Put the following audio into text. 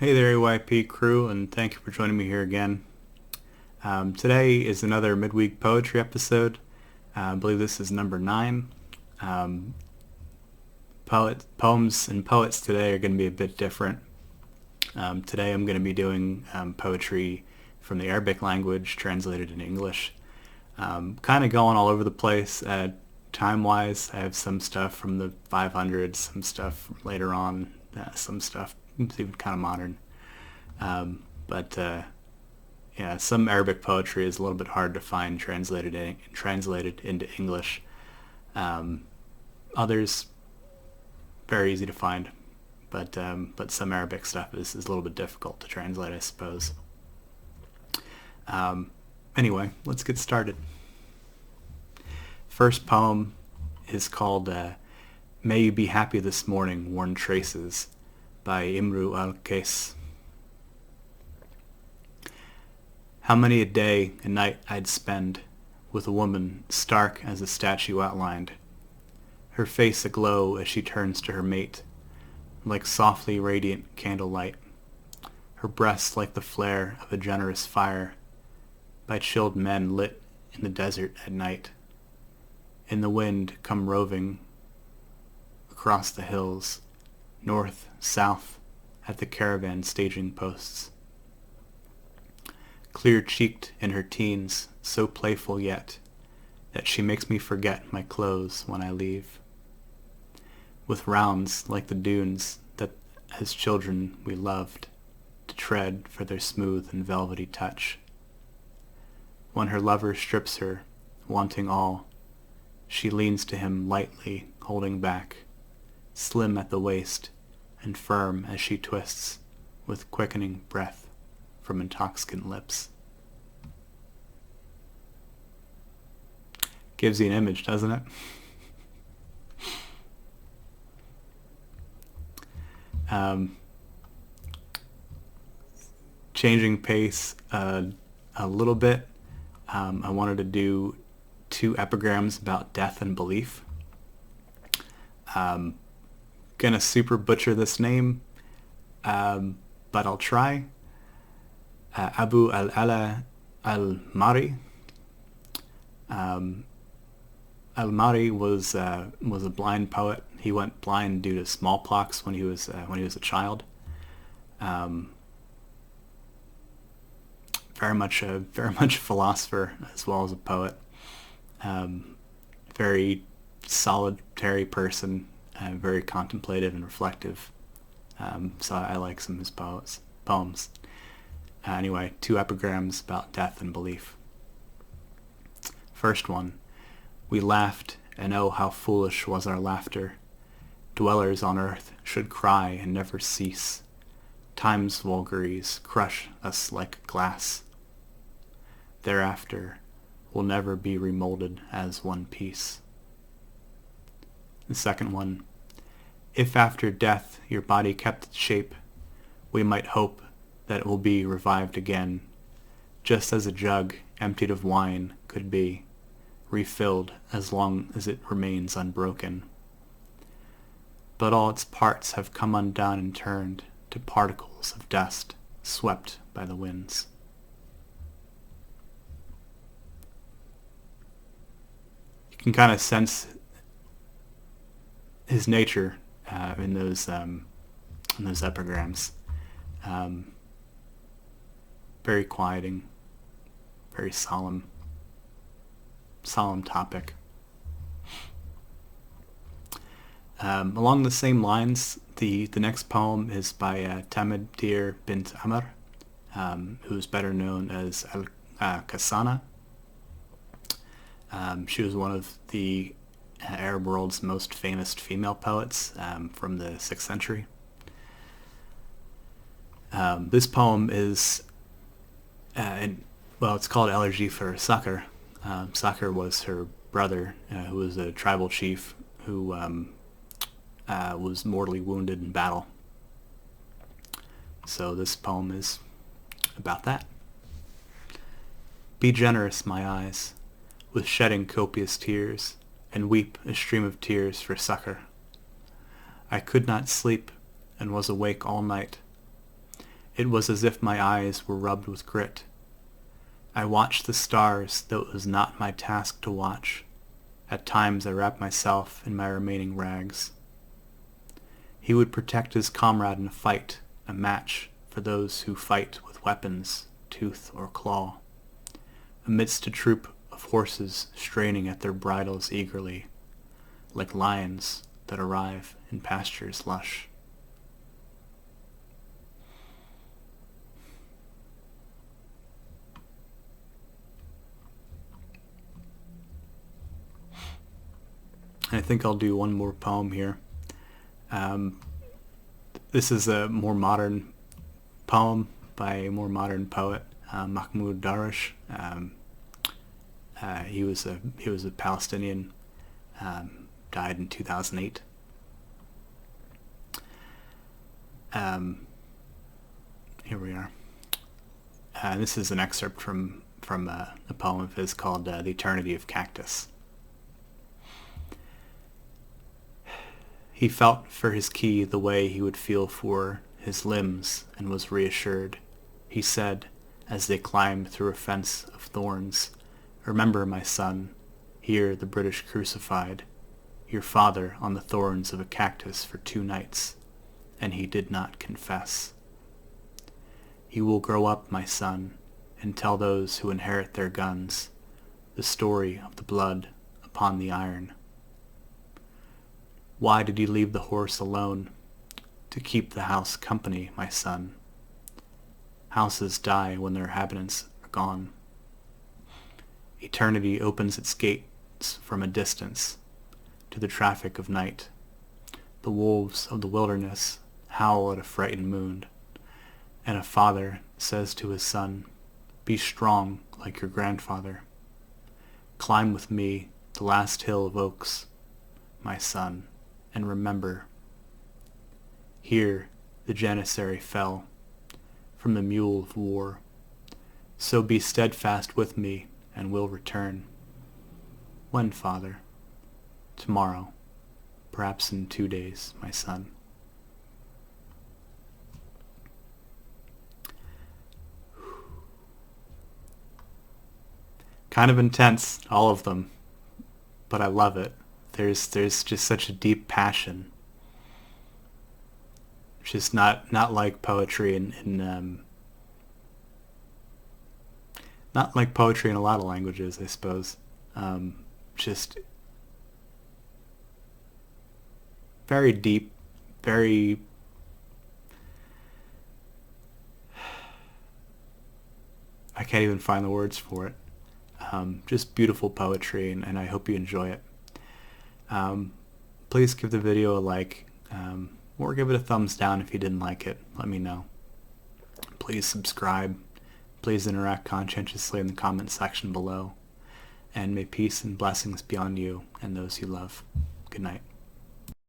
Hey there, AYP crew, and thank you for joining me here again. Today is another Midweek Poetry episode. I believe this is number 9. Poems and poets today are going to be a bit different. Today I'm going to be doing poetry from the Arabic language translated in English. Kind of going all over the place. Time-wise, I have some stuff from the 500s, some stuff later on, some stuff even kind of modern. But yeah, some Arabic poetry is a little bit hard to find translated into English. Others very easy to find, but some Arabic stuff is a little bit difficult to translate, I suppose. Anyway, let's get started. First poem is called "May You Be Happy This Morning, Worn Traces" by Imru al-Qais. How many a day and night I'd spend with a woman stark as a statue outlined, her face aglow as she turns to her mate, like softly radiant candlelight, her breasts like the flare of a generous fire, by chilled men lit in the desert at night. In the wind come roving across the hills, north, south, at the caravan staging posts. Clear-cheeked in her teens, so playful yet, that she makes me forget my clothes when I leave. With rounds like the dunes that as children we loved to tread for their smooth and velvety touch. When her lover strips her, wanting all, she leans to him lightly, holding back, slim at the waist and firm as she twists with quickening breath from intoxicant lips. Gives you an image, doesn't it? Changing pace a little bit. I wanted to do 2 epigrams about death and belief. Gonna super butcher this name, but I'll try. Abu al-Ala Almari. Almari was a blind poet. He went blind due to smallpox when he was a child. Very much a philosopher as well as a poet. Very solitary person, very contemplative and reflective. So I like some of his poems. Anyway, 2 epigrams about death and belief. First one. We laughed, and oh, how foolish was our laughter. Dwellers on earth should cry and never cease. Time's vulgaries crush us like glass. Thereafter, we'll never be remolded as one piece. The second one. If after death your body kept its shape, we might hope that it will be revived again, just as a jug emptied of wine could be, refilled as long as it remains unbroken. But all its parts have come undone and turned to particles of dust swept by the winds. You can kind of sense his nature in those epigrams. Very quieting, very solemn topic. Along the same lines, the next poem is by Tamadir bint Amr, who's better known as Kasana. She was one of the Arab world's most famous female poets from the 6th century. This poem is, it's called Elegy for Sakhr. Sakhr was her brother, who was a tribal chief who was mortally wounded in battle. So this poem is about that. Be generous, my eyes, with shedding copious tears, and weep a stream of tears for Sakhr. I could not sleep, and was awake all night, It was as if my eyes were rubbed with grit. I watched the stars, though it was not my task to watch. At times I wrapped myself in my remaining rags. He would protect his comrade in a fight, a match for those who fight with weapons, tooth or claw. Amidst a troop of horses straining at their bridles eagerly, like lions that arrive in pastures lush. And I think I'll do one more poem here. This is a more modern poem by a more modern poet, Mahmoud Darwish. He was a Palestinian, died in 2008. Here we are. This is an excerpt from a poem of his called "The Eternity of Cactus." He felt for his key the way he would feel for his limbs, and was reassured. He said, as they climbed through a fence of thorns, "Remember, my son, here the British crucified your father on the thorns of a cactus for 2 nights, and he did not confess. You will grow up, my son, and tell those who inherit their guns the story of the blood upon the iron. Why did you leave the horse alone? To keep the house company, my son. Houses die when their inhabitants are gone. Eternity opens its gates from a distance to the traffic of night. The wolves of the wilderness howl at a frightened moon, and a father says to his son, be strong like your grandfather. Climb with me the last hill of oaks, my son, and remember, here the janissary fell from the mule of war. So be steadfast with me, and we'll return. When, father? Tomorrow, perhaps in 2 days, my son. Kind of intense, all of them, but I love it. There's just such a deep passion. It's just not like poetry not like poetry in a lot of languages, I suppose. Just very deep, very I can't even find the words for it. Just beautiful poetry, and I hope you enjoy it. Please give the video a like, or give it a thumbs down if you didn't like it. Let me know. Please subscribe. Please interact conscientiously in the comment section below. And may peace and blessings be on you and those you love. Good night.